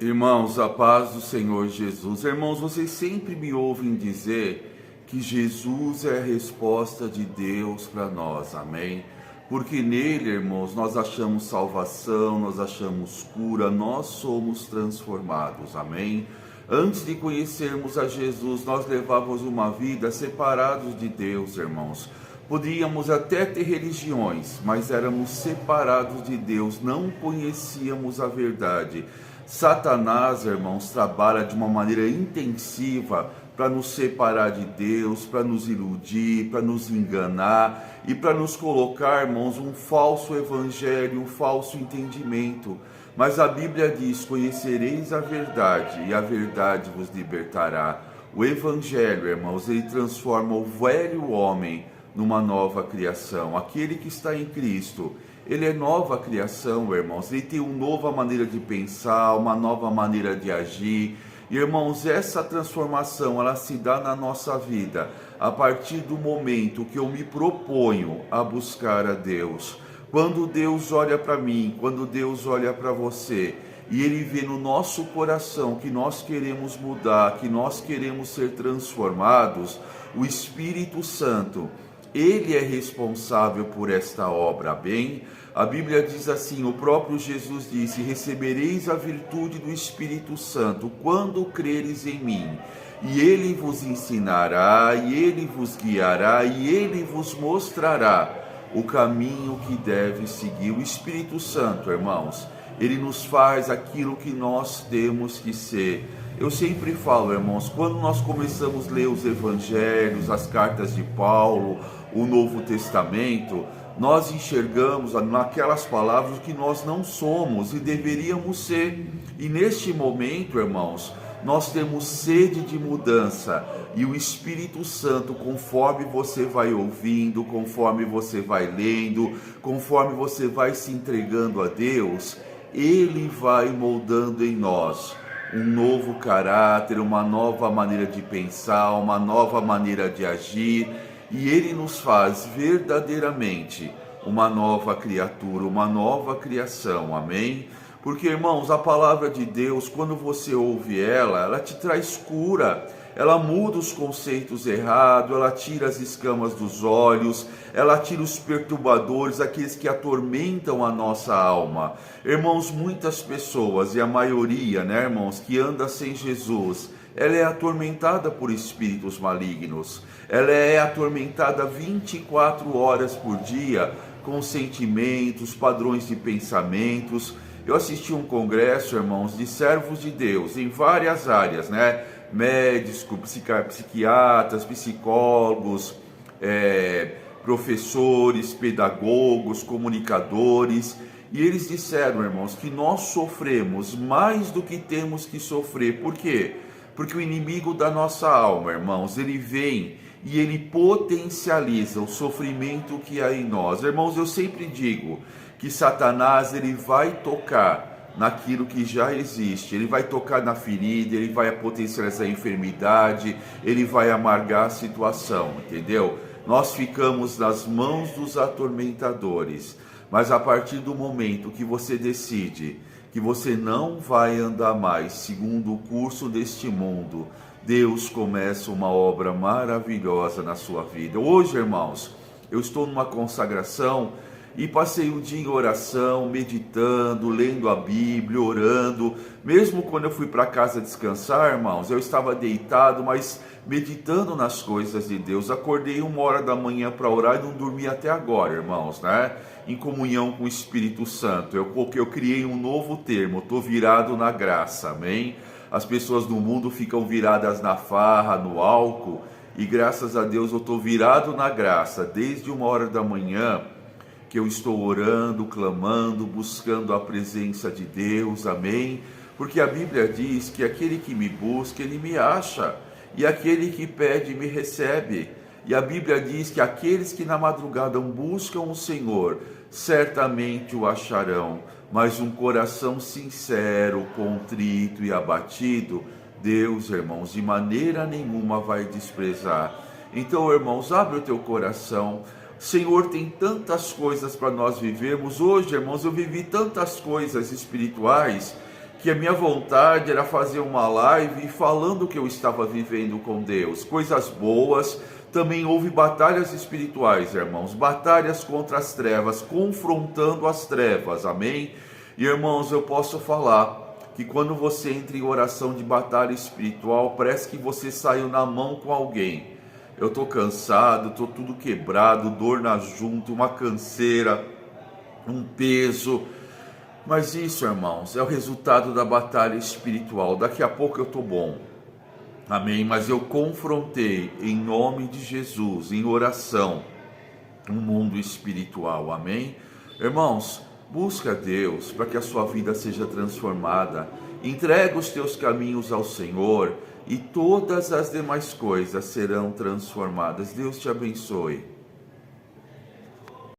Irmãos, a paz do Senhor Jesus. Irmãos, vocês sempre me ouvem dizer que Jesus é a resposta de Deus para nós, amém? Porque nele, irmãos, nós achamos salvação, nós achamos cura, nós somos transformados, amém? Antes de conhecermos a Jesus, nós levávamos uma vida separados de Deus, irmãos. Podíamos até ter religiões, mas éramos separados de Deus, não conhecíamos a verdade. Satanás, irmãos, trabalha de uma maneira intensiva para nos separar de Deus, para nos iludir, para nos enganar e para nos colocar, irmãos, um falso evangelho, um falso entendimento. Mas a Bíblia diz: conhecereis a verdade e a verdade vos libertará. O evangelho, irmãos, ele transforma o velho homem numa nova criação. Aquele que está em Cristo, ele é nova criação, irmãos. Ele tem uma nova maneira de pensar, uma nova maneira de agir. E, irmãos, essa transformação, ela se dá na nossa vida a partir do momento que eu me proponho a buscar a Deus. Quando Deus olha para mim, quando Deus olha para você, e Ele vê no nosso coração que nós queremos mudar, que nós queremos ser transformados, o Espírito Santo, Ele é responsável por esta obra, bem? A Bíblia diz assim, o próprio Jesus disse: recebereis a virtude do Espírito Santo quando creres em mim, e Ele vos ensinará, e Ele vos guiará, e Ele vos mostrará o caminho que deve seguir. O Espírito Santo, irmãos, ele nos faz aquilo que nós temos que ser. Eu sempre falo, irmãos, quando nós começamos a ler os evangelhos, as cartas de Paulo, o Novo Testamento, nós enxergamos naquelas palavras o que nós não somos e deveríamos ser. E neste momento, irmãos, nós temos sede de mudança, e o Espírito Santo, conforme você vai ouvindo, conforme você vai lendo, conforme você vai se entregando a Deus, Ele vai moldando em nós um novo caráter, uma nova maneira de pensar, uma nova maneira de agir, e Ele nos faz verdadeiramente uma nova criatura, uma nova criação, amém? Porque, irmãos, a palavra de Deus, quando você ouve ela te traz cura, ela muda os conceitos errados, ela tira as escamas dos olhos, ela tira os perturbadores, aqueles que atormentam a nossa alma. Irmãos, muitas pessoas, e a maioria, né, irmãos, que anda sem Jesus, ela é atormentada por espíritos malignos, ela é atormentada 24 horas por dia, com sentimentos, padrões de pensamentos. Eu assisti um congresso, irmãos, de servos de Deus em várias áreas, né? Médicos, psiquiatras, psicólogos, professores, pedagogos, comunicadores. E eles disseram, irmãos, que nós sofremos mais do que temos que sofrer. Por quê? Porque o inimigo da nossa alma, irmãos, ele vem e ele potencializa o sofrimento que há em nós. Irmãos, eu sempre digo que Satanás, ele vai tocar naquilo que já existe, ele vai tocar na ferida, ele vai potencializar a enfermidade, ele vai amargar a situação, entendeu? Nós ficamos nas mãos dos atormentadores, mas a partir do momento que você decide que você não vai andar mais segundo o curso deste mundo, Deus começa uma obra maravilhosa na sua vida. Hoje, irmãos, eu estou numa consagração e passei o dia em oração, meditando, lendo a Bíblia, orando. Mesmo quando eu fui para casa descansar, irmãos, eu estava deitado, mas meditando nas coisas de Deus. Acordei 1h da manhã para orar e não dormi até agora, irmãos, né? Em comunhão com o Espírito Santo. Eu criei um novo termo, estou virado na graça, amém? As pessoas do mundo ficam viradas na farra, no álcool, e graças a Deus eu estou virado na graça, desde 1h da manhã, que eu estou orando, clamando, buscando a presença de Deus, amém? Porque a Bíblia diz que aquele que me busca, ele me acha, e aquele que pede, me recebe. E a Bíblia diz que aqueles que na madrugada buscam o Senhor, certamente o acharão. Mas um coração sincero, contrito e abatido, Deus, irmãos, de maneira nenhuma vai desprezar. Então, irmãos, abre o teu coração. Senhor, tem tantas coisas para nós vivermos. Hoje, irmãos, eu vivi tantas coisas espirituais que a minha vontade era fazer uma live falando o que eu estava vivendo com Deus, coisas boas. Também houve batalhas espirituais, irmãos, batalhas contra as trevas, confrontando as trevas, amém? E irmãos, eu posso falar que quando você entra em oração de batalha espiritual, parece que você saiu na mão com alguém. Eu estou cansado, estou tudo quebrado, dor na junta, uma canseira, um peso. Mas isso, irmãos, é o resultado da batalha espiritual. Daqui a pouco eu estou bom, amém? Mas eu confrontei em nome de Jesus, em oração, um mundo espiritual, amém? Irmãos, busca Deus para que a sua vida seja transformada. Entrega os teus caminhos ao Senhor e todas as demais coisas serão transformadas. Deus te abençoe.